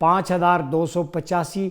5285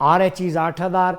RHEs 8000,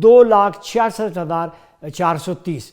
2,66,430,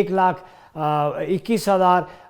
1,21,000,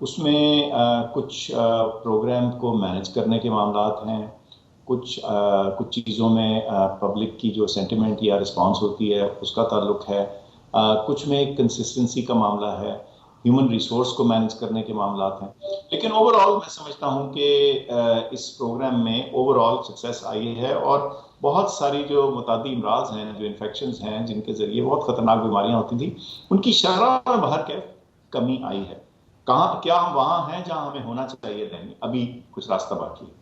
اس میں کچھ programme کو مینیج کرنے کے معاملات ہیں، کچھ چیزوں میں پبلک کی جو سینٹیمنٹ یا رسپانس ہوتی ہے اس کا تعلق ہے، کچھ میں کنسسٹنسی کا معاملہ ہے، ہیومن ریسورس کو مینیج کرنے کے معاملات ہیں. لیکن اوور آل میں سمجھتا ہوں کہ اس پروگرام میں اوور آل سکسیس آئی ہے، اور بہت ساری جو متعدی امراض ہیں، جو انفیکشنز ہیں جن کے ذریعے بہت خطرناک بیماریاں ہوتی تھیں، ان کی شرح میں بہرکیف کمی آئی ہے. کیا ہم وہاں ہیں جہاں ہمیں ہونا چاہیے؟ نہیں، ابھی کچھ راستہ باقی ہے.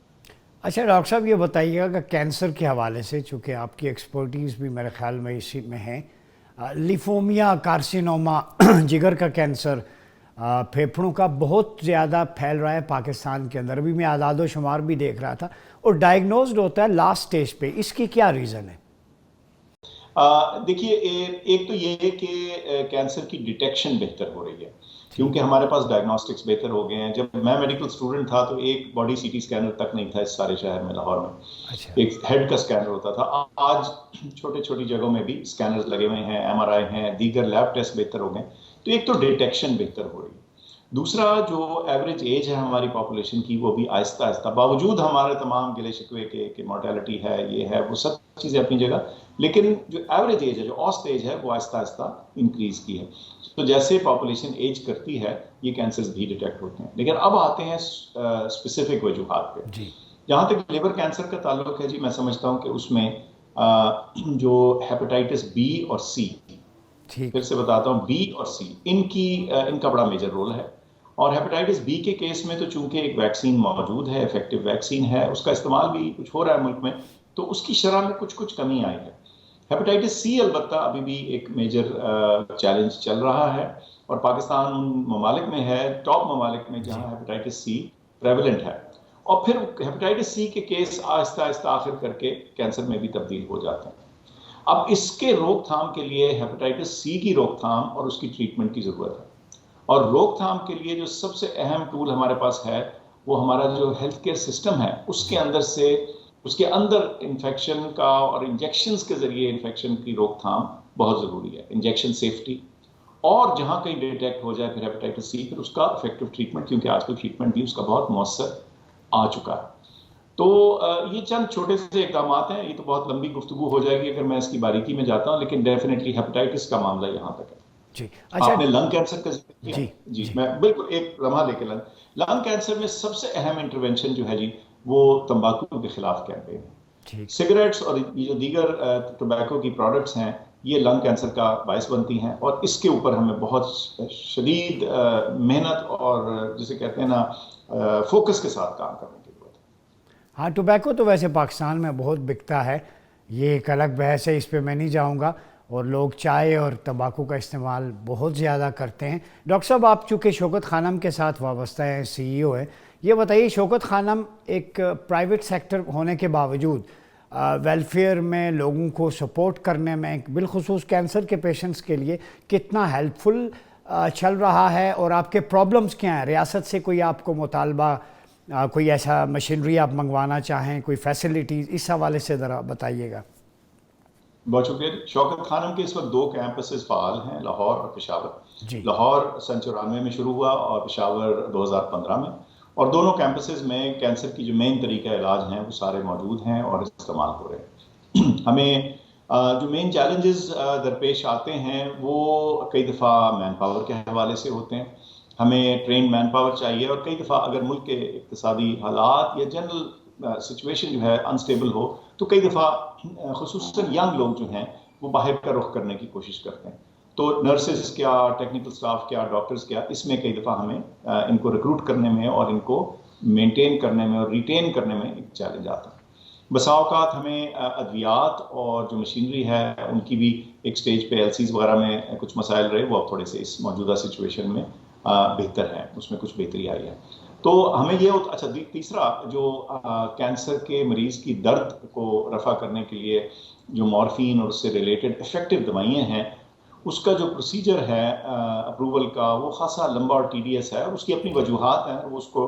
اچھا ڈاکٹر صاحب، یہ بتائیے گا کہ کینسر کے حوالے سے، چونکہ آپ کی ایکسپرٹیز بھی میرے خیال میں اسی میں ہے، لیفومیا، کارسینوما، جگر کا کینسر، پھیپھڑوں کا بہت زیادہ پھیل رہا ہے پاکستان کے اندر. ابھی میں اعداد و شمار بھی دیکھ رہا تھا، اور ڈائگنوزڈ ہوتا ہے لاسٹ سٹیج پہ. اس کی کیا ریزن ہے؟ دیکھیے، ایک تو یہ ہے کہ کینسر کی ڈیٹیکشن بہتر ہو رہی ہے، کیونکہ ہمارے پاس ڈائگنوسٹکس بہتر ہو گئے ہیں. جب میں میڈیکل اسٹوڈنٹ تھا تو ایک باڈی سی ٹی اسکینر تک نہیں تھا اس سارے شہر میں، لاہور میں. اچھا. ایک ہیڈ کا اسکینر ہوتا تھا. آج چھوٹی جگہوں میں بھی اسکینرز لگے ہوئے ہیں، ایم آر آئی ہیں، دیگر لیب ٹیسٹ بہتر ہو گئے. تو ایک تو ڈیٹیکشن بہتر ہو رہی ہے. دوسرا، جو ایوریج ایج ہے ہماری پاپولیشن کی، وہ بھی آہستہ آہستہ، باوجود ہمارے تمام گلے شکوے کے کہ مورٹیلٹی ہے، یہ ہے، وہ سب چیزیں اپنی جگہ، لیکن جو ایوریج ایج ہے، جو اوسط ایج ہے، وہ آہستہ آہستہ انکریز کی ہے. تو جیسے پاپولیشن ایج کرتی ہے، یہ کینسرز بھی ڈیٹیکٹ ہوتے ہیں. لیکن اب آتے ہیں اسپیسیفک وجوہات پہ. جی. جہاں تک لیور کینسر کا تعلق ہے، جی میں سمجھتا ہوں کہ اس میں جو ہیپاٹائٹس بی اور سی، پھر سے بتاتا ہوں، بی اور سی، ان کا بڑا میجر رول ہے. اور ہیپاٹائٹس بی کے کیس میں تو چونکہ ایک ویکسین موجود ہے، افیکٹو ویکسین ہے، اس کا استعمال بھی کچھ ہو رہا ہے ملک میں، تو اس کی شرح میں کچھ کمی آئی ہے. ہیپاٹائٹس سی البتہ ابھی بھی ایک میجر چیلنج چل رہا ہے، اور پاکستان ان ممالک میں ہے، ٹاپ ممالک میں، جہاں ہیپاٹائٹس سی پریولنٹ ہے. اور پھر ہیپاٹائٹس سی کے کیس آہستہ آہستہ آخر کر کے کینسر میں بھی تبدیل ہو جاتے ہیں. اب اس کے روک تھام کے لیے ہیپاٹائٹس سی کی روک تھام اور اس کی ٹریٹمنٹ کی ضرورت ہے. اور روک تھام کے لیے جو سب سے اہم ٹول ہمارے پاس ہے، وہ ہمارا جو ہیلتھ کیئر سسٹم ہے، اس کے اندر انفیکشن کا اور انجیکشنز کے ذریعے انفیکشن کی روک تھام بہت ضروری ہے. انجیکشن سیفٹی، اور جہاں کہیں ڈیٹیکٹ ہو جائے پھر ہیپاٹائٹس سی، پھر اس کا افیکٹو ٹریٹمنٹ، کیونکہ آج کل ٹریٹمنٹ بھی اس کا بہت مؤثر آ چکا ہے. تو یہ چند چھوٹے سے اقدامات ہیں. یہ تو بہت لمبی گفتگو ہو جائے گی اگر میں اس کی باریکی میں جاتا ہوں، لیکن ڈیفینیٹلی ہیپاٹائٹس کا معاملہ یہاں تک ہے. جی. اچھا. آپ نے لنگ کینسر کا ذکر کیا. جی میں بالکل ایک لمحہ لے کے لنگ کینسر میں سب سے اہم انٹرونشن جو ہے جی، وہ تمباکو کے خلاف کیمپین ہے. سگریٹس اور جو دیگر ٹوبیکو کی پروڈکٹس ہیں، یہ لنگ کینسر کا باعث بنتی ہیں، اور اس کے اوپر ہمیں بہت شدید محنت اور جسے کہتے ہیں نا فوکس کے ساتھ کام کرنے کی ضرورت ہے. ہاں، ٹوبیکو تو ویسے پاکستان میں بہت بکتا ہے، یہ ایک الگ بحث ہے، اس پہ میں نہیں جاؤں گا. اور لوگ چائے اور تمباکو کا استعمال بہت زیادہ کرتے ہیں. ڈاکٹر صاحب، آپ چونکہ شوکت خانم کے ساتھ وابستہ ہیں، سی ای او ہیں، یہ بتائیے، شوکت خانم ایک پرائیویٹ سیکٹر ہونے کے باوجود ویلفیئر میں لوگوں کو سپورٹ کرنے میں، بالخصوص کینسر کے پیشنٹس کے لیے کتنا ہیلپ فل چل رہا ہے، اور آپ کے پرابلمز کیا ہیں؟ ریاست سے کوئی آپ کو مطالبہ، کوئی ایسا مشینری آپ منگوانا چاہیں، کوئی فیسلٹیز، اس حوالے سے ذرا بتائیے گا. بہت شکریہ. شوکت خانم کے اس وقت 2 کیمپسز فعال ہیں، لاہور اور پشاور. جی. لاہور سن 94 میں شروع ہوا اور پشاور 2015 میں، اور دونوں کیمپسز میں کینسر کی جو مین طریقہ علاج ہیں وہ سارے موجود ہیں اور استعمال ہو رہے ہیں. ہمیں جو مین چیلنجز درپیش آتے ہیں وہ کئی دفعہ مین پاور کے حوالے سے ہوتے ہیں. ہمیں ٹرینڈ مین پاور چاہیے، اور کئی دفعہ اگر ملک کے اقتصادی حالات یا جنرل سچویشن جو ہے انسٹیبل ہو، تو کئی دفعہ خصوصاً ینگ لوگ جو ہیں وہ باہر کا رخ کرنے کی کوشش کرتے ہیں. تو نرسز کیا، ٹیکنیکل سٹاف کیا، ڈاکٹرز کیا، اس میں کئی دفعہ ہمیں ان کو ریکروٹ کرنے میں اور ان کو مینٹین کرنے میں اور ریٹین کرنے میں ایک چیلنج آتا ہے. بسا اوقات ہمیں ادویات اور جو مشینری ہے ان کی بھی ایک سٹیج پہ ایل سیز وغیرہ میں کچھ مسائل رہے، وہ اب تھوڑے سے اس موجودہ سچویشن میں بہتر ہیں، اس میں کچھ بہتری آئی ہے. تو ہمیں یہ اچھا، تیسرا جو کینسر کے مریض کی درد کو رفع کرنے کے لیے جو مورفین اور اس سے ریلیٹڈ افیکٹو دوائیاں ہیں، اس کا جو پروسیجر ہے اپروول کا، وہ خاصا لمبا اور ٹی ڈی ایس ہے. اس کی اپنی وجوہات ہیں، وہ اس کو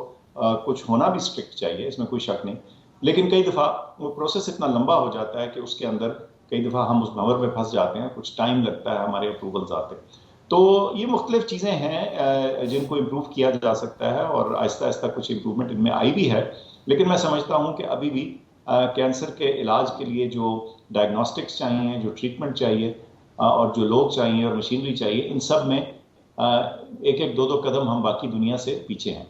کچھ ہونا بھی اسٹرکٹ چاہیے، اس میں کوئی شک نہیں. لیکن کئی دفعہ وہ پروسیس اتنا لمبا ہو جاتا ہے کہ اس کے اندر کئی دفعہ ہم اس بھنور میں پھنس جاتے ہیں، کچھ ٹائم لگتا ہے ہمارے اپروولز آتے. تو یہ مختلف چیزیں ہیں جن کو امپروو کیا جا سکتا ہے، اور آہستہ آہستہ کچھ امپروومنٹ ان میں آئی بھی ہے، لیکن میں سمجھتا ہوں کہ ابھی بھی کینسر کے علاج کے لیے جو ڈائگنوسٹکس چاہیے، جو ٹریٹمنٹ چاہیے، اور جو لوگ چاہیے اور مشینری چاہیے، ان سب میں ایک ایک دو دو قدم ہم باقی دنیا سے پیچھے ہیں۔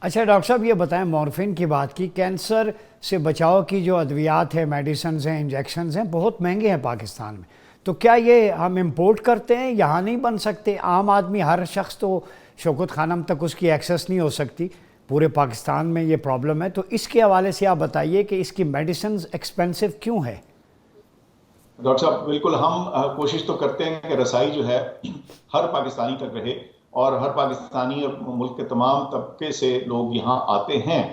اچھا ڈاکٹر صاحب یہ بتائیں، مورفین کی بات کی، کینسر سے بچاؤ کی جو ادویات ہیں، میڈیسنز ہیں، انجیکشنز ہیں، بہت مہنگے ہیں پاکستان میں، تو کیا یہ ہم امپورٹ کرتے ہیں، یہاں نہیں بن سکتے؟ عام آدمی، ہر شخص تو شوکت خانم تک اس کی ایکسیس نہیں ہو سکتی، پورے پاکستان میں یہ پرابلم ہے، تو اس کے حوالے سے آپ بتائیے کہ اس کی میڈیسنز ایکسپینسو کیوں ہے؟ ڈاکٹر صاحب بالکل، ہم کوشش تو کرتے ہیں کہ رسائی جو ہے ہر پاکستانی تک رہے، اور ہر پاکستانی اور ملک کے تمام طبقے سے لوگ یہاں آتے ہیں،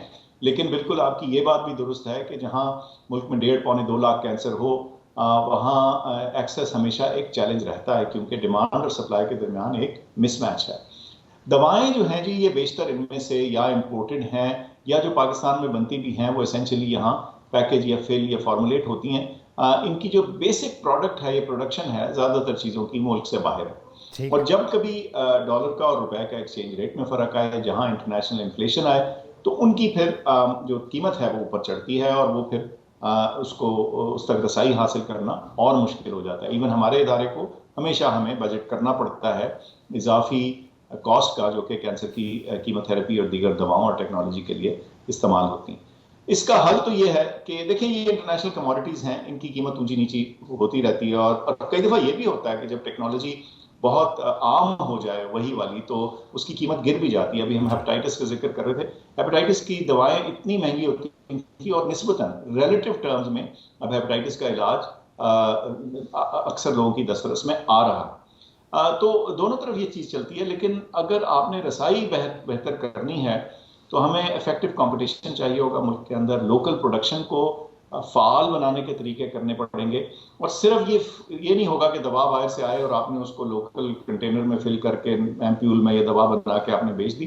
لیکن بالکل آپ کی یہ بات بھی درست ہے کہ جہاں ملک میں 1.5-2 لاکھ کینسر ہو، وہاں ایکسیس ہمیشہ ایک چیلنج رہتا ہے، کیونکہ ڈیمانڈ اور سپلائی کے درمیان ایک مس میچ ہے۔ دوائیں جو ہیں جی، یہ بیشتر ان میں سے یا امپورٹڈ ہیں، یا جو پاکستان میں بنتی بھی ہیں وہ اسینشلی یہاں پیکج یا فل یا فارمولیٹ ہوتی ہیں۔ ان کی جو بیسک پروڈکٹ ہے، یہ پروڈکشن ہے، زیادہ تر چیزوں کی ملک سے باہر ہے۔ ٹھیک اور ہے، جب کبھی ڈالر کا اور روپے کا ایکسچینج ریٹ میں فرق آئے، جہاں انٹرنیشنل انفلیشن آئے، تو ان کی پھر جو قیمت ہے وہ اوپر چڑھتی ہے، اور وہ پھر اس تک رسائی حاصل کرنا اور مشکل ہو جاتا ہے۔ ایون ہمارے ادارے کو ہمیشہ ہمیں بجٹ کرنا پڑتا ہے اضافی کاسٹ کا، جو کہ کینسر کی کیمو تھراپی اور دیگر دواؤں اور ٹیکنالوجی کے لیے استعمال ہوتی ہیں۔ اس کا حل تو یہ ہے کہ دیکھیں، یہ انٹرنیشنل کموڈیٹیز ہیں، ان کی قیمت اونچی نیچی ہوتی رہتی ہے، اور کئی دفعہ یہ بھی ہوتا ہے کہ جب ٹیکنالوجی بہت عام ہو جائے وہی والی، تو اس کی قیمت گر بھی جاتی ہے۔ ابھی ہم ہیپاٹائٹس کا ذکر کر رہے تھے، ہیپاٹائٹس کی دوائیں اتنی مہنگی ہوتی تھیں، اور نسبتاً ریلیٹو ٹرمز میں اب ہیپاٹائٹس کا علاج اکثر لوگوں کی دسترس میں آ رہا ہے۔ تو دونوں طرف یہ چیز چلتی ہے، لیکن اگر آپ نے رسائی بہتر کرنی ہے تو ہمیں افیکٹو کمپٹیشن چاہیے ہوگا ملک کے اندر، لوکل پروڈکشن کو فعال بنانے کے طریقے کرنے پڑیں گے، اور صرف یہ نہیں ہوگا کہ دوا باہر سے آئے اور آپ نے اس کو لوکل کنٹینر میں فل کر کے ایمپیول میں یہ دوا بنا کے آپ نے بیچ دی۔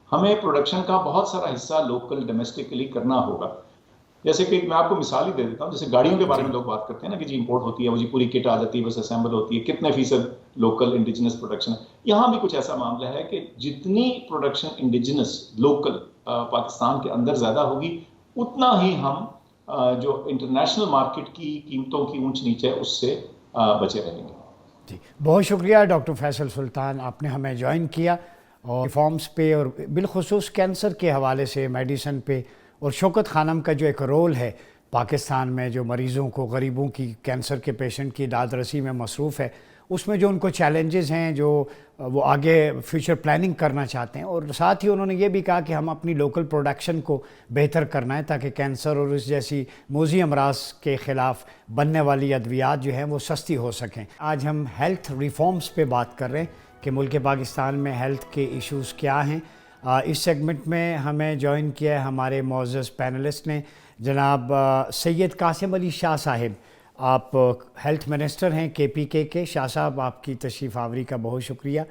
ہمیں پروڈکشن کا بہت سارا حصہ لوکل ڈومیسٹکلی کرنا ہوگا۔ جیسے کہ میں آپ کو مثال ہی دے دیتا ہوں، جیسے گاڑیوں کے بارے میں لوگ بات کرتے ہیں نا کہ جی امپورٹ ہوتی ہے، وہ جی پوری کٹ آ جاتی ہے، بس اسمبل ہوتی ہے، کتنے فیصد لوکل انڈیجنس پروڈکشن ہے۔ یہاں بھی کچھ ایسا معاملہ ہے کہ جتنی پروڈکشن انڈیجنس لوکل پاکستان کے اندر زیادہ ہوگی، اتنا ہی ہم جو انٹرنیشنل مارکیٹ کی قیمتوں کی اونچ نیچ ہے اس سے بچے رہیں گے۔ جی بہت شکریہ ڈاکٹر فیصل سلطان، آپ نے ہمیں جوائن کیا، اور ریفارمز پہ اور بالخصوص کینسر کے حوالے سے میڈیسن پہ، اور شوکت خانم کا جو ایک رول ہے پاکستان میں، جو مریضوں کو، غریبوں کی، کینسر کے پیشنٹ کی داد رسی میں مصروف ہے، اس میں جو ان کو چیلنجز ہیں، جو وہ آگے فیوچر پلاننگ کرنا چاہتے ہیں، اور ساتھ ہی انہوں نے یہ بھی کہا کہ ہم اپنی لوکل پروڈکشن کو بہتر کرنا ہے تاکہ کینسر اور اس جیسی موذی امراض کے خلاف بننے والی ادویات جو ہیں وہ سستی ہو سکیں۔ آج ہم ہیلتھ ریفارمز پہ بات کر رہے ہیں کہ ملک پاکستان میں ہیلتھ کے ایشوز کیا ہیں۔ اس سیگمنٹ میں ہمیں جوائن کیا ہے ہمارے معزز پینلسٹ نے، جناب سید قاسم علی شاہ صاحب، آپ ہیلتھ منسٹر ہیں KPK کے۔ شاہ صاحب، آپ کی تشریف آوری کا بہت شکریہ۔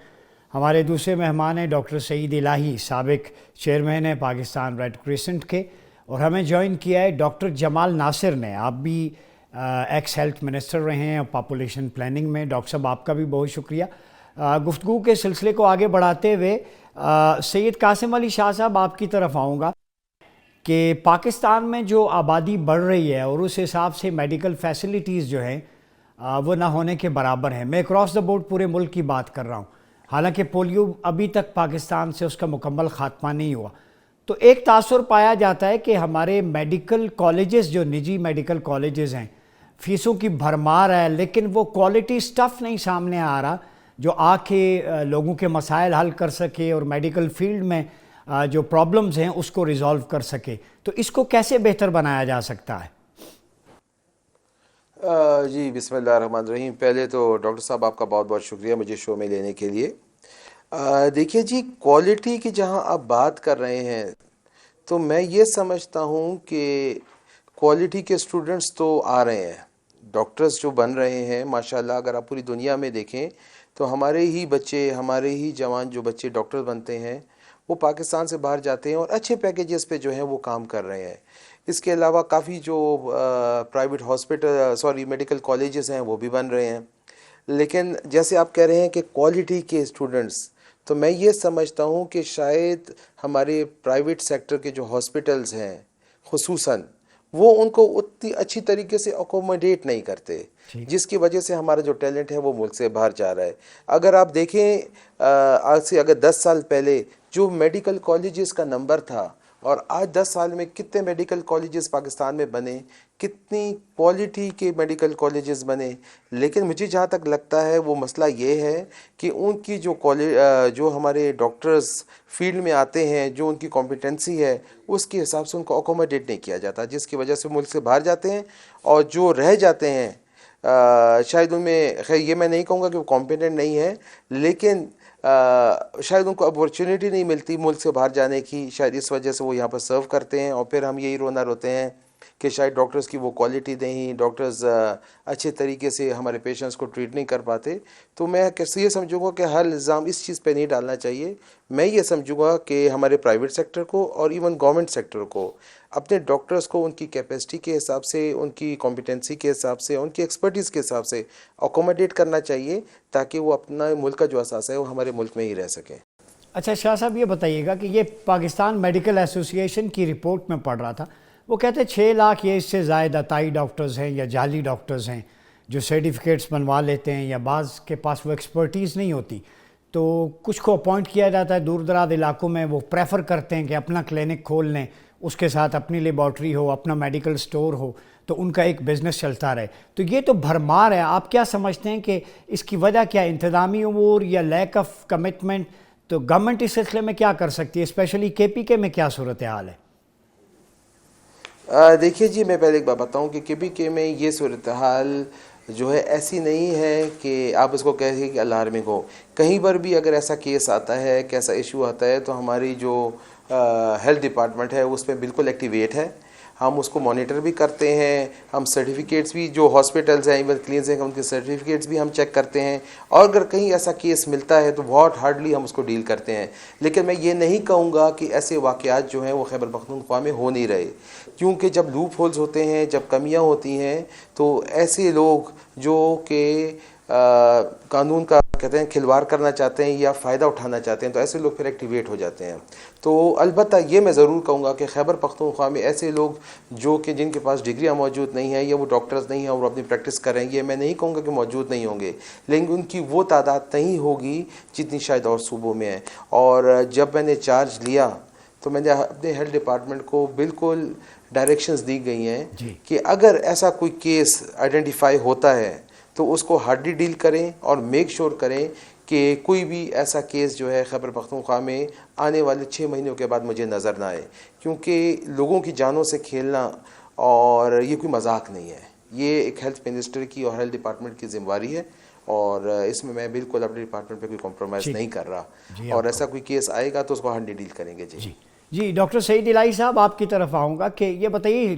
ہمارے دوسرے مہمان ہیں ڈاکٹر سعید الہی، سابق چیئرمین ہیں پاکستان ریڈ کریسنٹ کے، اور ہمیں جوائن کیا ہے ڈاکٹر جمال ناصر نے، آپ بھی ایکس ہیلتھ منسٹر رہے ہیں پاپولیشن پلاننگ میں۔ ڈاکٹر صاحب آپ کا بھی بہت شکریہ۔ گفتگو کے سلسلے کو آگے بڑھاتے ہوئے سید قاسم علی شاہ صاحب، آپ کی طرف آؤں گا کہ پاکستان میں جو آبادی بڑھ رہی ہے اور اس حساب سے میڈیکل فیسلٹیز جو ہیں وہ نہ ہونے کے برابر ہیں۔ میں اکراس دا بورڈ پورے ملک کی بات کر رہا ہوں، حالانکہ پولیو ابھی تک پاکستان سے اس کا مکمل خاتمہ نہیں ہوا، تو ایک تاثر پایا جاتا ہے کہ ہمارے میڈیکل کالجز، جو نجی میڈیکل کالجز ہیں، فیسوں کی بھرمار ہے، لیکن وہ کوالٹی سٹف نہیں سامنے آ رہا جو آ کے لوگوں کے مسائل حل کر سکے اور میڈیکل فیلڈ میں جو پرابلمز ہیں اس کو ریزالو کر سکے۔ تو اس کو کیسے بہتر بنایا جا سکتا ہے؟ جی بسم اللہ الرحمن الرحیم۔ پہلے تو ڈاکٹر صاحب آپ کا بہت بہت شکریہ مجھے شو میں لینے کے لیے۔ دیکھیے جی، کوالٹی کی جہاں آپ بات کر رہے ہیں تو میں یہ سمجھتا ہوں کہ کوالٹی کے اسٹوڈنٹس تو آ رہے ہیں، ڈاکٹرز جو بن رہے ہیں ماشاءاللہ، اگر آپ پوری دنیا میں دیکھیں تو ہمارے ہی بچے، ہمارے ہی جوان جو بچے ڈاکٹر بنتے ہیں وہ پاکستان سے باہر جاتے ہیں اور اچھے پیکیجز پہ جو ہیں وہ کام کر رہے ہیں۔ اس کے علاوہ کافی جو پرائیویٹ میڈیکل کالجز ہیں وہ بھی بن رہے ہیں۔ لیکن جیسے آپ کہہ رہے ہیں کہ کوالٹی کے اسٹوڈنٹس، تو میں یہ سمجھتا ہوں کہ شاید ہمارے پرائیویٹ سیکٹر کے جو ہاسپٹلز ہیں خصوصاً، وہ ان کو اتنی اچھی طریقے سے اکوموڈیٹ نہیں کرتے، جس کی وجہ سے ہمارا جو ٹیلنٹ ہے وہ ملک سے باہر جا رہا ہے۔ اگر آپ دیکھیں آج سے اگر 10 سال پہلے جو میڈیکل کالجز کا نمبر تھا، اور آج 10 سال میں کتنے میڈیکل کالجز پاکستان میں بنے، کتنی کوالٹی کے میڈیکل کالجز بنے، لیکن مجھے جہاں تک لگتا ہے وہ مسئلہ یہ ہے کہ ان کی جو ہمارے ڈاکٹرز فیلڈ میں آتے ہیں، جو ان کی کمپیٹنسی ہے اس کے حساب سے ان کو اکوموڈیٹ نہیں کیا جاتا، جس کی وجہ سے ملک سے باہر جاتے ہیں، اور جو رہ جاتے ہیں شاید ان میں، خیر یہ میں نہیں کہوں گا کہ وہ کمپیٹنٹ نہیں ہے، لیکن شاید ان کو اپورچونیٹی نہیں ملتی ملک سے باہر جانے کی، شاید اس وجہ سے وہ یہاں پر سرو کرتے ہیں، اور پھر ہم یہی روتے ہیں کہ شاید ڈاکٹرز کی وہ کوالٹی نہیں، ڈاکٹرز اچھے طریقے سے ہمارے پیشنٹس کو ٹریٹ نہیں کر پاتے۔ تو میں یہ سمجھوں گا کہ ہر الزام اس چیز پہ نہیں ڈالنا چاہیے، میں یہ سمجھوں گا کہ ہمارے پرائیویٹ سیکٹر کو اور ایون گورنمنٹ سیکٹر کو اپنے ڈاکٹرز کو ان کی کیپیسٹی کے حساب سے، ان کی کمپیٹنسی کے حساب سے، ان کی ایکسپرٹیز کے حساب سے اکوموڈیٹ کرنا چاہیے، تاکہ وہ اپنا ملک کا جو اثاثہ ہے وہ ہمارے ملک میں ہی رہ سکیں۔ اچھا شاہ صاحب یہ بتائیے گا کہ یہ پاکستان میڈیکل ایسوسی ایشن کی رپورٹ میں پڑھ رہا تھا، وہ کہتے ہیں 6 لاکھ یا اس سے زائد عطائی ڈاکٹرز ہیں یا جعلی ڈاکٹرز ہیں جو سرٹیفکیٹس بنوا لیتے ہیں، یا بعض کے پاس وہ ایکسپرٹیز نہیں ہوتی، تو کچھ کو اپوائنٹ کیا جاتا ہے دور دراز علاقوں میں، وہ پریفر کرتے ہیں کہ اپنا کلینک کھول لیں، اس کے ساتھ اپنی لیبارٹری ہو، اپنا میڈیکل سٹور ہو، تو ان کا ایک بزنس چلتا رہے۔ تو یہ تو بھرمار ہے، آپ کیا سمجھتے ہیں کہ اس کی وجہ کیا، انتظامی امور یا لیک آف کمٹمنٹ؟ تو گورنمنٹ اس سلسلے میں کیا کر سکتی ہے، اسپیشلی کے پی کے میں کیا صورتحال ہے؟ دیکھیے جی، میں پہلے ایک بات بتاؤں کہ کے پی کے میں یہ صورتحال جو ہے ایسی نہیں ہے کہ آپ اس کو کہیں کہ الارمنگ ہو۔ کہیں پر بھی اگر ایسا کیس آتا ہے، کہ ایسا ایشو آتا ہے، تو ہماری جو ہیلتھ ڈپارٹمنٹ ہے اس میں بالکل ایکٹیویٹ ہے، ہم اس کو مانیٹر بھی کرتے ہیں، ہم سرٹیفکیٹس بھی جو ہاسپٹلز ہیں ایون کلینکس ہیں ان کے سرٹیفکیٹس بھی ہم چیک کرتے ہیں، اور اگر کہیں ایسا کیس ملتا ہے تو بہت ہارڈلی ہم اس کو ڈیل کرتے ہیں۔ لیکن میں یہ نہیں کہوں گا کہ ایسے واقعات جو ہیں وہ خیبر پختونخوا میں ہو نہیں رہے، کیونکہ جب لوپ ہولز ہوتے ہیں، جب کمیاں ہوتی ہیں، تو ایسے لوگ جو کہ قانون کا کہتے ہیں کھلواڑ کرنا چاہتے ہیں یا فائدہ اٹھانا چاہتے ہیں، تو ایسے لوگ پھر ایکٹیویٹ ہو جاتے ہیں۔ تو البتہ یہ میں ضرور کہوں گا کہ خیبر پختونخوا میں ایسے لوگ جو کہ جن کے پاس ڈگریاں موجود نہیں ہیں یا وہ ڈاکٹرز نہیں ہیں اور وہ اپنی پریکٹس کریں، یہ میں نہیں کہوں گا کہ موجود نہیں ہوں گے، لیکن ان کی وہ تعداد نہیں ہوگی جتنی شاید اور صوبوں میں ہے۔ اور جب میں نے چارج لیا تو میں نے اپنے ہیلتھ ڈپارٹمنٹ کو بالکل ڈائریکشنز دی گئی ہیں کہ اگر ایسا کوئی کیس آئیڈینٹیفائی ہوتا ہے تو اس کو ہارڈلی ڈیل کریں، اور میک شور کریں کہ کوئی بھی ایسا کیس جو ہے خیبر پختونخوا میں آنے والے 6 مہینوں کے بعد مجھے نظر نہ آئے، کیونکہ لوگوں کی جانوں سے کھیلنا اور یہ کوئی مذاق نہیں ہے، یہ ایک ہیلتھ منسٹر کی اور ہیلتھ ڈپارٹمنٹ کی ذمہ داری ہے، اور اس میں بالکل اپنے ڈپارٹمنٹ پہ کوئی کمپرومائز نہیں کر رہا، اور ایسا کوئی کیس آئے گا تو اس کو ہارڈلی ڈیل کریں گے۔ جی ڈاکٹر سعید الہی صاحب آپ کی طرف آؤں گا کہ یہ بتائیے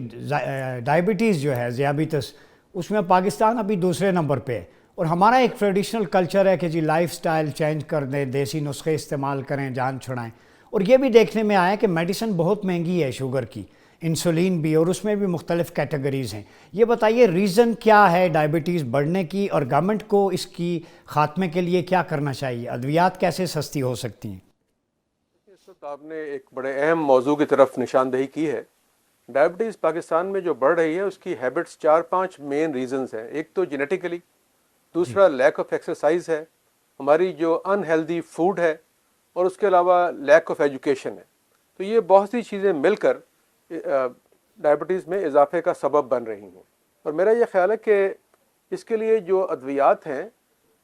ڈائبٹیز جو ہے، ذیابیطس، اس میں پاکستان ابھی دوسرے نمبر پہ ہے، اور ہمارا ایک ٹریڈیشنل کلچر ہے کہ جی لائف سٹائل چینج کر دیں، دیسی نسخے استعمال کریں، جان چھڑائیں، اور یہ بھی دیکھنے میں آیا کہ میڈیسن بہت مہنگی ہے شوگر کی، انسولین بھی، اور اس میں بھی مختلف کیٹیگریز ہیں۔ یہ بتائیے ریزن کیا ہے ڈائبٹیز بڑھنے کی، اور گورنمنٹ کو اس کی خاتمے کے لیے کیا کرنا چاہیے، ادویات کیسے سستی ہو سکتی ہیں؟ اس وقت آپ نے ایک بڑے اہم موضوع کی طرف نشاندہی کی ہے۔ ڈائبٹیز پاکستان میں جو بڑھ رہی ہے اس کی ہیبٹس 4-5 مین ریزنز ہیں۔ ایک تو جینیٹیکلی، دوسرا لیک آف ایکسرسائز ہے، ہماری جو ان ہیلدی فوڈ ہے، اور اس کے علاوہ لیک آف ایجوکیشن ہے۔ تو یہ بہت سی چیزیں مل کر ڈائبٹیز میں اضافے کا سبب بن رہی ہیں، اور میرا یہ خیال ہے کہ اس کے لیے جو ادویات ہیں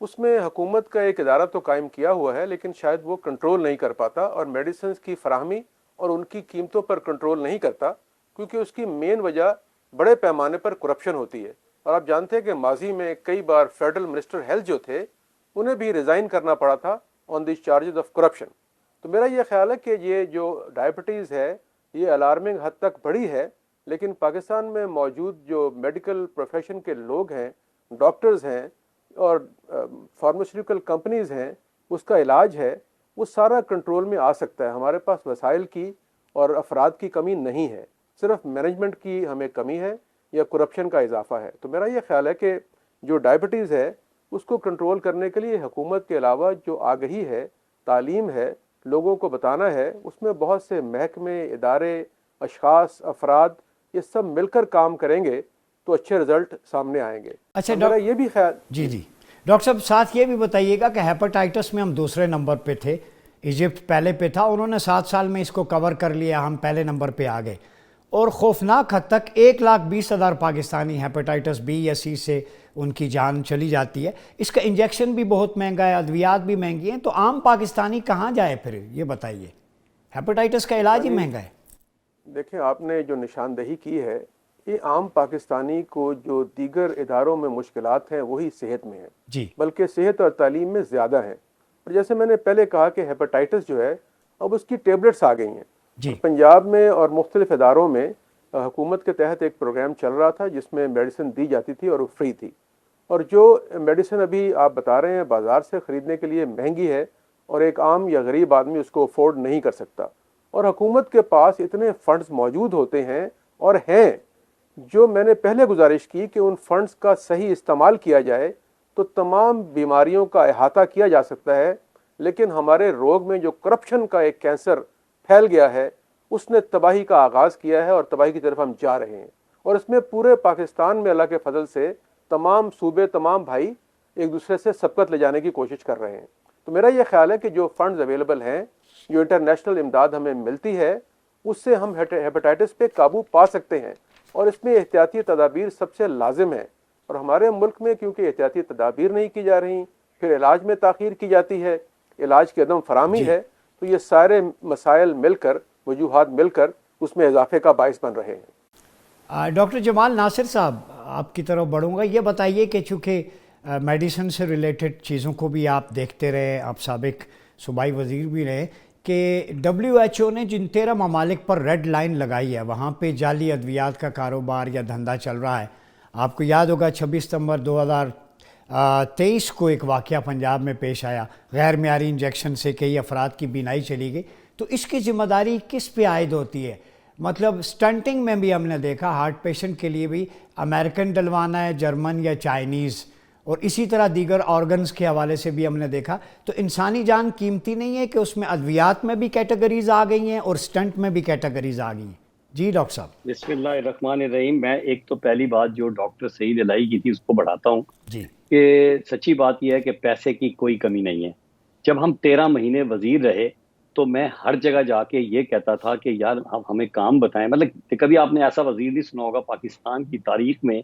اس میں حکومت کا ایک ادارہ تو قائم کیا ہوا ہے، لیکن شاید وہ کنٹرول نہیں کر پاتا، اور میڈیسنز کی فراہمی اور ان کی قیمتوں پر کنٹرول نہیں کرتا، کیونکہ اس کی مین وجہ بڑے پیمانے پر کرپشن ہوتی ہے۔ اور آپ جانتے ہیں کہ ماضی میں کئی بار فیڈرل منسٹر ہیلتھ جو تھے انہیں بھی ریزائن کرنا پڑا تھا آن دی چارجز آف کرپشن۔ تو میرا یہ خیال ہے کہ یہ جو ڈائبٹیز ہے یہ الارمنگ حد تک بڑھی ہے، لیکن پاکستان میں موجود جو میڈیکل پروفیشن کے لوگ ہیں، ڈاکٹرز ہیں اور فارماسیوٹیکل کمپنیز ہیں، اس کا علاج ہے، وہ سارا کنٹرول میں آ سکتا ہے۔ ہمارے پاس وسائل کی اور افراد کی کمی نہیں ہے، صرف مینجمنٹ کی ہمیں کمی ہے یا کرپشن کا اضافہ ہے۔ تو میرا یہ خیال ہے کہ جو ڈائبٹیز ہے اس کو کنٹرول کرنے کے لیے حکومت کے علاوہ جو آگہی ہے، تعلیم ہے، لوگوں کو بتانا ہے، اس میں بہت سے محکمے، ادارے، اشخاص، افراد یہ سب مل کر کام کریں گے تو اچھے رزلٹ سامنے آئیں گے۔ اچھا میرا یہ بھی خیال جی ڈاکٹر صاحب ساتھ یہ بھی بتائیے گا کہ ہیپاٹائٹس میں ہم دوسرے نمبر پہ تھے، ایجپٹ پہلے پہ تھا، انہوں نے 7 سال میں اس کو کور کر لیا، ہم پہلے نمبر پہ آ گئے، اور خوفناک حد تک 1,20,000 پاکستانی ہیپاٹائٹس بی یا سی سے ان کی جان چلی جاتی ہے۔ اس کا انجیکشن بھی بہت مہنگا ہے، ادویات بھی مہنگی ہیں، تو عام پاکستانی کہاں جائے پھر؟ یہ بتائیے، ہیپاٹائٹس کا علاج ہی مہنگا ہے۔ دیکھیں، آپ نے جو نشاندہی کی ہے، یہ عام پاکستانی کو جو دیگر اداروں میں مشکلات ہیں وہی صحت میں ہیں، جی بلکہ صحت اور تعلیم میں زیادہ ہیں۔ اور جیسے میں نے پہلے کہا کہ ہیپاٹائٹس جو ہے اب اس کی ٹیبلٹس آ گئی ہیں۔ جی پنجاب میں اور مختلف اداروں میں حکومت کے تحت ایک پروگرام چل رہا تھا جس میں میڈیسن دی جاتی تھی اور وہ فری تھی، اور جو میڈیسن ابھی آپ بتا رہے ہیں بازار سے خریدنے کے لیے مہنگی ہے اور ایک عام یا غریب آدمی اس کو افورڈ نہیں کر سکتا، اور حکومت کے پاس اتنے فنڈز موجود ہوتے ہیں اور ہیں، جو میں نے پہلے گزارش کی کہ ان فنڈز کا صحیح استعمال کیا جائے تو تمام بیماریوں کا احاطہ کیا جا سکتا ہے۔ لیکن ہمارے روگ میں جو کرپشن کا ایک کینسر پھیل گیا ہے، اس نے تباہی کا آغاز کیا ہے اور تباہی کی طرف ہم جا رہے ہیں، اور اس میں پورے پاکستان میں اللہ کے فضل سے تمام صوبے، تمام بھائی ایک دوسرے سے سبقت لے جانے کی کوشش کر رہے ہیں۔ تو میرا یہ خیال ہے کہ جو فنڈز اویلیبل ہیں، جو انٹرنیشنل امداد ہمیں ملتی ہے، اس سے ہم ہیپاٹائٹس پہ قابو پا سکتے ہیں، اور اس میں احتیاطی تدابیر سب سے لازم ہے۔ اور ہمارے ملک میں کیونکہ احتیاطی تدابیر نہیں کی جا رہی، پھر علاج میں تاخیر کی جاتی ہے، علاج کی عدم فراہمی ہے، تو یہ سارے مسائل مل کر، وجوہات مل کر اس میں اضافے کا باعث بن رہے ہیں۔ ڈاکٹر جمال ناصر صاحب، آپ کی طرف بڑھوں گا، یہ بتائیے کہ چونکہ میڈیسن سے ریلیٹڈ چیزوں کو بھی آپ دیکھتے رہے، آپ سابق صوبائی وزیر بھی رہے، کہ WHO نے جن 13 ممالک پر ریڈ لائن لگائی ہے وہاں پہ جعلی ادویات کا کاروبار یا دھندا چل رہا ہے۔ آپ کو یاد ہوگا 26 ستمبر 2023 کو ایک واقعہ پنجاب میں پیش آیا، غیر معیاری انجیکشن سے کئی افراد کی بینائی چلی گئی، تو اس کی ذمہ داری کس پہ عائد ہوتی ہے؟ مطلب سٹنٹنگ میں بھی ہم نے دیکھا، ہارٹ پیشنٹ کے لیے بھی امریکن ڈلوانا ہے، جرمن یا چائنیز، اور اسی طرح دیگر آرگنز کے حوالے سے بھی ہم نے دیکھا۔ تو انسانی جان قیمتی نہیں ہے کہ اس میں ادویات میں بھی کیٹیگریز آ گئی ہیں اور سٹنٹ میں بھی کیٹیگریز آ گئی ہیں؟ جی ڈاکٹر صاحب۔ بسم اللہ الرحمن الرحیم۔ میں ایک تو پہلی بات جو ڈاکٹر سعید الہی کی تھی اس کو بڑھاتا ہوں جی کہ سچی بات یہ ہے کہ پیسے کی کوئی کمی نہیں ہے۔ جب ہم 13 مہینے وزیر رہے تو میں ہر جگہ جا کے یہ کہتا تھا کہ یار آپ ہمیں کام بتائیں، مطلب کبھی آپ نے ایسا وزیر نہیں سنا ہوگا پاکستان کی تاریخ میں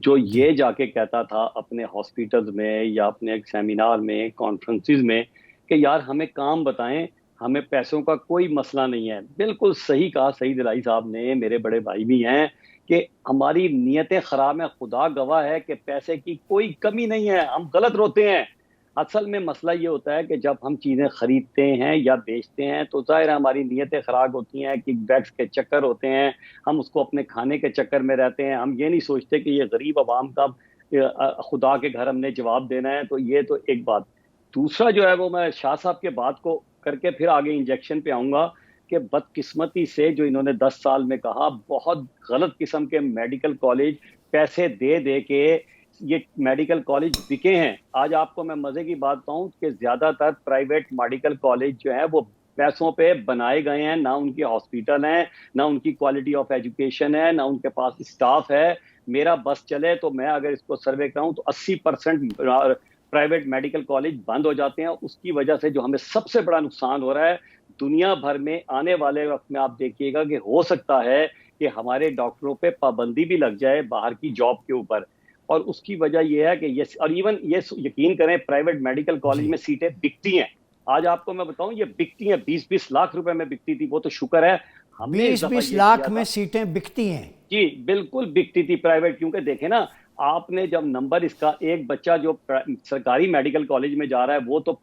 جو یہ جا کے کہتا تھا اپنے ہاسپٹلز میں یا اپنے سیمینار میں، کانفرنسز میں، کہ یار ہمیں کام بتائیں، ہمیں پیسوں کا کوئی مسئلہ نہیں ہے۔ بالکل صحیح کہا سعید الہی صاحب نے، میرے بڑے بھائی بھی ہیں، کہ ہماری نیتیں خراب ہیں، خدا گواہ ہے کہ پیسے کی کوئی کمی نہیں ہے، ہم غلط روتے ہیں۔ اصل میں مسئلہ یہ ہوتا ہے کہ جب ہم چیزیں خریدتے ہیں یا بیچتے ہیں تو ظاہر ہے ہماری نیتیں خراب ہوتی ہیں، کک بیکس کے چکر ہوتے ہیں، ہم اس کو اپنے کھانے کے چکر میں رہتے ہیں، ہم یہ نہیں سوچتے کہ یہ غریب عوام کا خدا کے گھر ہم نے جواب دینا ہے۔ تو یہ تو ایک بات۔ دوسرا جو ہے وہ میں شاہ صاحب کے بات کو کر کے پھر آگے انجیکشن پہ آؤں گا کہ بدقسمتی سے جو انہوں نے 10 سال میں کہا، بہت غلط قسم کے میڈیکل کالج پیسے دے دے کے یہ میڈیکل کالج بکے ہیں۔ آج آپ کو میں مزے کی بات بتاؤں کہ زیادہ تر پرائیویٹ میڈیکل کالج جو ہیں وہ پیسوں پہ بنائے گئے ہیں، نہ ان کے ہاسپٹل ہیں، نہ ان کی کوالٹی آف ایجوکیشن ہے، نہ ان کے پاس اسٹاف ہے۔ میرا بس چلے تو میں اگر اس کو سروے کراؤں تو 80% پرائیویٹ میڈیکل کالج بند ہو جاتے ہیں۔ اس کی وجہ سے جو ہمیں سب سے بڑا نقصان ہو رہا ہے، دنیا بھر میں آنے والے وقت میں آپ دیکھیے گا کہ ہو سکتا ہے کہ ہمارے ڈاکٹروں پہ پابندی بھی لگ جائے باہر کی جاب کے اوپر، اور اس کی وجہ یہ ہے کہ یہ، اور ایون یہ یقین کریں پرائیویٹ میڈیکل کالج میں سیٹیں بکتی ہیں۔ آج آپ کو میں بتاؤں یہ بکتی ہیں، 20-20 لاکھ روپے میں بکتی تھی، وہ تو شکر ہے ہم نے اس دفعہ 20 یہ لاکھ کیا میں تھا۔ سیٹیں بکتی ہیں؟ جی بالکل بکتی تھی پرائیویٹ، کیونکہ دیکھیں نا آپ نے جب نمبر اس کا، ایک بچہ جو سرکاری میڈیکل کالج میں جا رہا ہے وہ تو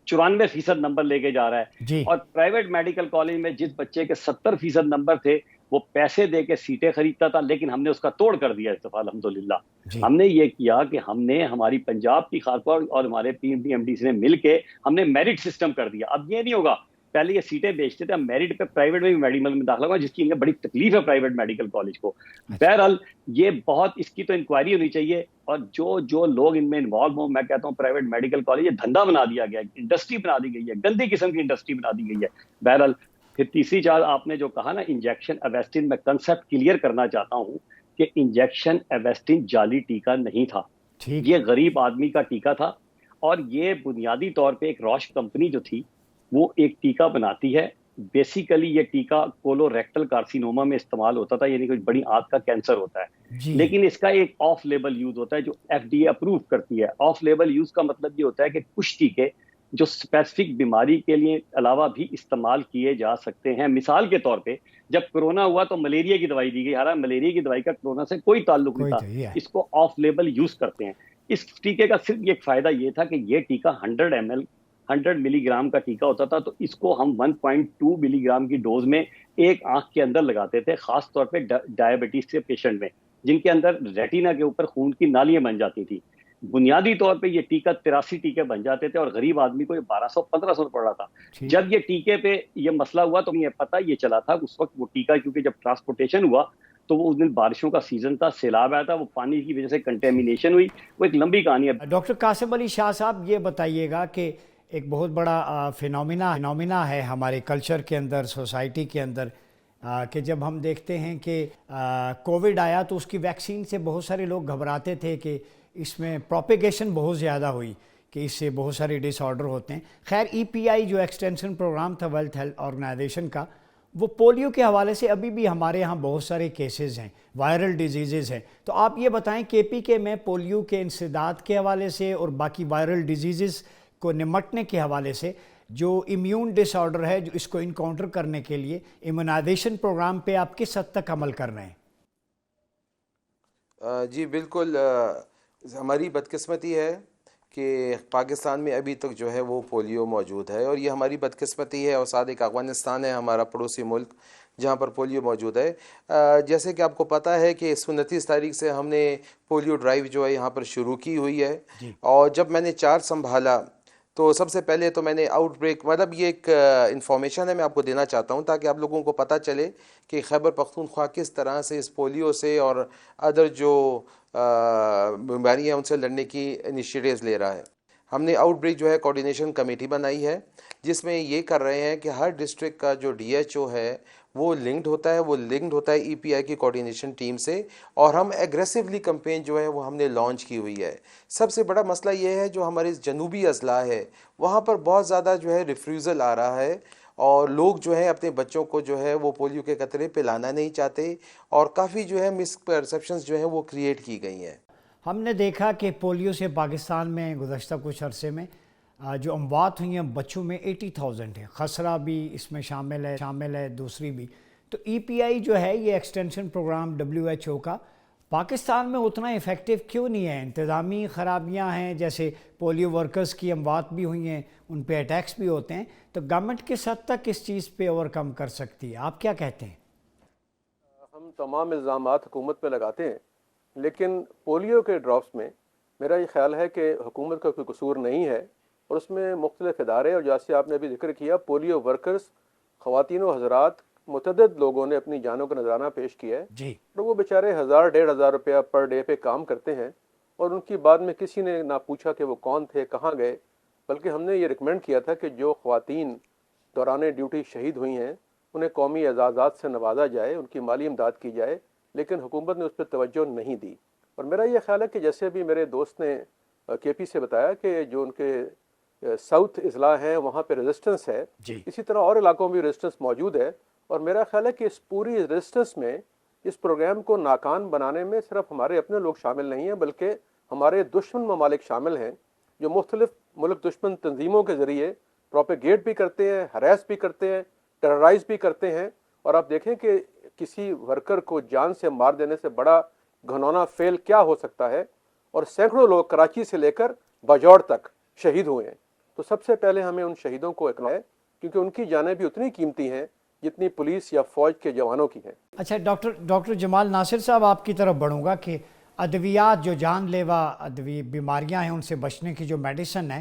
94% نمبر لے کے جا رہا ہے، جی اور پرائیویٹ میڈیکل کالج میں جس بچے کے 70% نمبر تھے وہ پیسے دے کے سیٹیں خریدتا تھا، لیکن ہم نے اس کا توڑ کر دیا اس دفعہ الحمدللہ۔ جی ہم نے یہ کیا کہ ہم نے ہماری پنجاب کی خاص طور اور ہمارے PMD MDs نے مل کے ہم نے میرٹ سسٹم کر دیا۔ اب یہ نہیں ہوگا پہلے یہ سیٹیں بیچتے تھے, ہم میرٹ پہ پرائیویٹ میں بھی میڈیکل میں داخلہ ہوا, جس کی انہیں بڑی تکلیف ہے پرائیویٹ میڈیکل کالج کو. بہرحال یہ بہت اس کی تو انکوائری ہونی چاہیے, اور جو لوگ ان میں انوالو ہوں, میں کہتا ہوں پرائیویٹ میڈیکل کالج یہ دھندا بنا دیا گیا ہے, انڈسٹری بنا دی گئی ہے, گندی قسم کی انڈسٹری بنا دی گئی ہے. بہرحال پھر تیسری چیز آپ نے جو کہا نا انجیکشن ایویسٹن, میں کنسپٹ کلیئر کرنا چاہتا ہوں کہ انجیکشن ایویسٹن جعلی ٹیکہ نہیں تھا, یہ غریب آدمی کا ٹیکہ تھا. اور یہ بنیادی طور پہ ایک روش کمپنی جو تھی وہ ایک ٹیکہ بناتی ہے. بیسیکلی یہ ٹیکہ کولوریکٹل کارسینوما میں استعمال ہوتا تھا, یعنی کوئی بڑی آنت کا کینسر ہوتا ہے, لیکن اس کا ایک آف لیبل یوز ہوتا ہے جو ایف ڈی اے اپروو کرتی ہے. آف لیبل یوز کا مطلب یہ ہوتا ہے کہ کچھ ٹیکے جو اسپیسیفک بیماری کے لیے علاوہ بھی استعمال کیے جا سکتے ہیں. مثال کے طور پہ جب کرونا ہوا تو ملیریا کی دوائی دی گئی, حالانکہ ملیریا کی دوائی کا کرونا سے کوئی تعلق نہیں تھا, اس کو آف لیبل یوز کرتے ہیں. اس ٹیکے کا صرف ایک فائدہ یہ تھا کہ یہ ٹیکہ 100 ملی گرام کا ٹیکہ ہوتا تھا, تو اس کو ہم 1.2 ملی گرام کی ڈوز میں ایک آنکھ کے اندر لگاتے تھے, خاص طور پہ ڈائبٹیز کے پیشنٹ میں جن کے اندر ریٹینا کے اوپر خون کی نالیاں بن جاتی تھی. بنیادی طور پہ یہ ٹیکہ 83 ٹیکے بن جاتے تھے, اور غریب آدمی کو یہ 1200-1500 پڑ رہا تھا. جب یہ ٹیکے پہ یہ مسئلہ ہوا تو مجھے پتہ یہ چلا تھا اس وقت وہ ٹیکہ, کیونکہ جب ٹرانسپورٹیشن ہوا تو وہ اس دن بارشوں کا سیزن تھا, سیلاب آیا تھا, وہ پانی کی وجہ سے کنٹیمینیشن ہوئی, وہ ایک لمبی کہانی ہے. ڈاکٹر قاسم علی شاہ صاحب, یہ بتائیے گا کہ ایک بہت بڑا فینومینا ہے ہمارے کلچر کے اندر, سوسائٹی کے اندر, کہ جب ہم دیکھتے ہیں کہ کووڈ آیا تو اس کی ویکسین سے بہت سارے لوگ گھبراتے تھے کہ اس میں پروپیگیشن بہت زیادہ ہوئی, کہ اس سے بہت سارے ڈس آرڈر ہوتے ہیں. خیر EPI جو ایکسٹینشن پروگرام تھا ورلڈ ہیلتھ آرگنائزیشن کا, وہ پولیو کے حوالے سے ابھی بھی ہمارے یہاں بہت سارے کیسز ہیں, وائرل ڈیزیزز ہیں. تو آپ یہ بتائیں KPK میں پولیو کے انسداد کے حوالے سے اور باقی وائرل ڈیزیزز کو نمٹنے کے حوالے سے جو امیون ڈس آرڈر ہے, جو اس کو انکاؤنٹر کرنے کے لیے ایمونائزیشن پروگرام پہ آپ کس حد تک عمل کر رہے ہیں؟ جی بالکل, ہماری بدقسمتی ہے کہ پاکستان میں ابھی تک جو ہے وہ پولیو موجود ہے, اور یہ ہماری بدقسمتی ہے. اور ساتھ ایک افغانستان ہے ہمارا پڑوسی ملک جہاں پر پولیو موجود ہے. جیسے کہ آپ کو پتہ ہے کہ 29 تاریخ سے ہم نے پولیو ڈرائیو جو ہے یہاں پر شروع کی ہوئی ہے. اور جب میں نے چارج سنبھالا تو سب سے پہلے تو میں نے آؤٹ بریک, مطلب یہ ایک انفارمیشن ہے میں آپ کو دینا چاہتا ہوں تاکہ آپ لوگوں کو پتہ چلے کہ خیبر پختونخوا کس طرح سے اس پولیو سے اور ادر جو بیماریاں ان سے لڑنے کی انیشیٹیوز لے رہا ہے. ہم نے آؤٹ بریک جو ہے کوارڈینیشن کمیٹی بنائی ہے, جس میں یہ کر رہے ہیں کہ ہر ڈسٹرکٹ کا جو DHO ہے وہ لنکڈ ہوتا ہے EPI کی کوارڈینیشن ٹیم سے, اور ہم ایگریسولی کمپین جو ہے وہ ہم نے لانچ کی ہوئی ہے. سب سے بڑا مسئلہ یہ ہے جو ہمارے جنوبی اضلاع ہے وہاں پر بہت زیادہ جو ہے ریفیوزل آ رہا ہے, اور لوگ جو ہے اپنے بچوں کو جو ہے وہ پولیو کے قطرے پلانا نہیں چاہتے, اور کافی جو ہے مس پرسیپشنز جو ہیں وہ کریٹ کی گئی ہیں. ہم نے دیکھا کہ پولیو سے پاکستان میں گزشتہ کچھ عرصے میں جو اموات ہوئی ہیں بچوں میں 80,000 ہیں, خسرہ بھی اس میں شامل ہے, دوسری بھی. تو EPI جو ہے یہ ایکسٹینشن پروگرام WHO کا پاکستان میں اتنا ایفیکٹو کیوں نہیں ہے؟ انتظامی خرابیاں ہیں, جیسے پولیو ورکرز کی اموات بھی ہوئی ہیں, ان پہ اٹیکس بھی ہوتے ہیں, تو گورنمنٹ کس حد تک اس چیز پہ اوور کم کر سکتی ہے؟ آپ کیا کہتے ہیں؟ ہم تمام الزامات حکومت پہ لگاتے ہیں, لیکن پولیو کے ڈراپس میں میرا یہ خیال ہے کہ حکومت کا کوئی قصور نہیں ہے, اور اس میں مختلف ادارے, اور جیسے آپ نے ابھی ذکر کیا پولیو ورکرز, خواتین و حضرات, متعدد لوگوں نے اپنی جانوں کا نذرانہ پیش کیا ہے جی. اور وہ بیچارے 1,000-1,500 روپیہ پر ڈے پہ کام کرتے ہیں, اور ان کی بعد میں کسی نے نہ پوچھا کہ وہ کون تھے, کہاں گئے, بلکہ ہم نے یہ ریکمینڈ کیا تھا کہ جو خواتین دوران ڈیوٹی شہید ہوئی ہیں انہیں قومی اعزازات سے نوازا جائے, ان کی مالی امداد کی جائے, لیکن حکومت نے اس پہ توجہ نہیں دی. اور میرا یہ خیال ہے کہ جیسے بھی میرے دوست نے KP سے بتایا کہ جو ان کے ساؤتھ اضلاع ہیں وہاں پہ ریزسٹنس ہے, اسی طرح اور علاقوں میں بھی ریزسٹنس موجود ہے, اور میرا خیال ہے کہ اس پوری ریزسٹنس میں اس پروگرام کو ناکام بنانے میں صرف ہمارے اپنے لوگ شامل نہیں ہیں, بلکہ ہمارے دشمن ممالک شامل ہیں جو مختلف ملک دشمن تنظیموں کے ذریعے پروپیگیٹ بھی کرتے ہیں, ہراس بھی کرتے ہیں, ٹیررائز بھی کرتے ہیں. اور آپ دیکھیں کہ کسی ورکر کو جان سے مار دینے سے بڑا گھنونا فیل کیا ہو سکتا ہے, اور سینکڑوں لوگ کراچی سے لے کر باجوڑ تک شہید ہوئے ہیں. تو سب سے پہلے ہمیں ان شہیدوں کو اکھنا ہے, کیونکہ ان کی جانیں بھی اتنی قیمتی ہیں جتنی پولیس یا فوج کے جوانوں کی ہیں. اچھا ڈاکٹر جمال ناصر صاحب, آپ کی طرف بڑھوں گا کہ ادویات جو جان لیوا بیماریاں ہیں ان سے بچنے کی جو میڈیسن ہے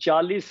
$40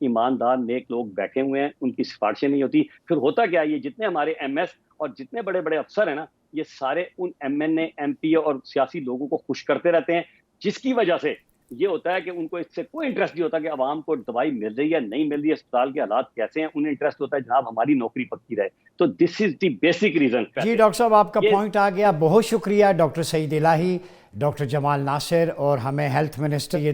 ایماندار نیک لوگ بیٹھے ہوئے ہیں، ان کی سفارشیں نہیں ہوتی. پھر ہوتا کیا ہے، یہ جتنے ہمارے ایم ایس اور جتنے بڑے بڑے افسر ہیں نا، یہ سارے ان M N A M P اور سیاسی لوگوں کو خوش کرتے رہتے ہیں، جس کی وجہ سے یہ ہوتا ہے کہ ان کو اس سے کوئی انٹرسٹ نہیں ہوتا کہ عوام کو دوائی مل رہی ہے نہیں مل رہی ہے، اسپتال کے حالات کیسے ہیں. انہیں انٹرسٹ ہوتا ہے جناب ہماری نوکری پکی رہے. تو this is the basic reason. جی ڈاکٹر صاحب، آپ کا پوائنٹ آ گیا. بہت شکریہ ڈاکٹر سعید الہی، ڈاکٹر جمال ناصر، اور ہمیں ہیلتھ منسٹر یہ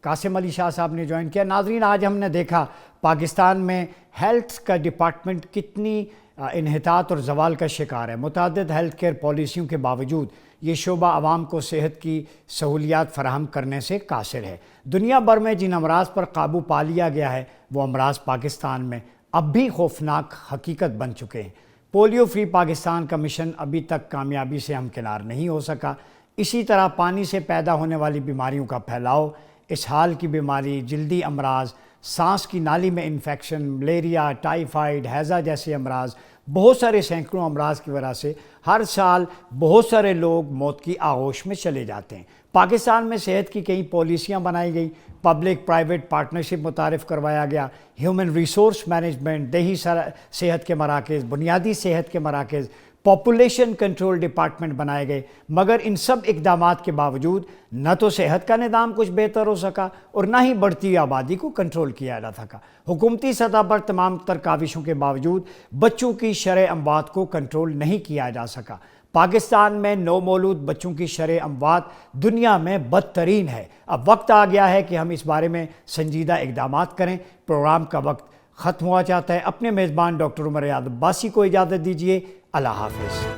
قاسم علی شاہ صاحب نے جوائن کیا. ناظرین، آج ہم نے دیکھا پاکستان میں ہیلتھ کا ڈپارٹمنٹ کتنی انحطاط اور زوال کا شکار ہے. متعدد ہیلتھ کیئر پالیسیوں کے باوجود یہ شعبہ عوام کو صحت کی سہولیات فراہم کرنے سے قاصر ہے. دنیا بھر میں جن امراض پر قابو پا لیا گیا ہے، وہ امراض پاکستان میں اب بھی خوفناک حقیقت بن چکے ہیں. پولیو فری پاکستان کا مشن ابھی تک کامیابی سے ہمکنار نہیں ہو سکا. اسی طرح پانی سے پیدا ہونے والی بیماریوں کا پھیلاؤ، اسہال کی بیماری، جلدی امراض، سانس کی نالی میں انفیکشن، ملیریا، ٹائیفائیڈ، ہیضہ جیسے امراض، بہت سارے سینکڑوں امراض کی وجہ سے ہر سال بہت سارے لوگ موت کی آغوش میں چلے جاتے ہیں. پاکستان میں صحت کی کئی پالیسیاں بنائی گئی، پبلک پرائیویٹ پارٹنرشپ متعارف کروایا گیا، ہیومن ریسورس مینجمنٹ، دیہی صحت کے مراکز، بنیادی صحت کے مراکز، پاپولیشن کنٹرول ڈپارٹمنٹ بنائے گئے. مگر ان سب اقدامات کے باوجود نہ تو صحت کا نظام کچھ بہتر ہو سکا اور نہ ہی بڑھتی آبادی کو کنٹرول کیا جا سکا. حکومتی سطح پر تمام تر کاوشوں کے باوجود بچوں کی شرح اموات کو کنٹرول نہیں کیا جا سکا. پاکستان میں نو مولود بچوں کی شرح اموات دنیا میں بدترین ہے. اب وقت آ گیا ہے کہ ہم اس بارے میں سنجیدہ اقدامات کریں. پروگرام کا وقت ختم ہوا چاہتا ہے. اپنے میزبان ڈاکٹر عمر ریاض عباسی کو اجازت دیجیے. اللہ حافظ.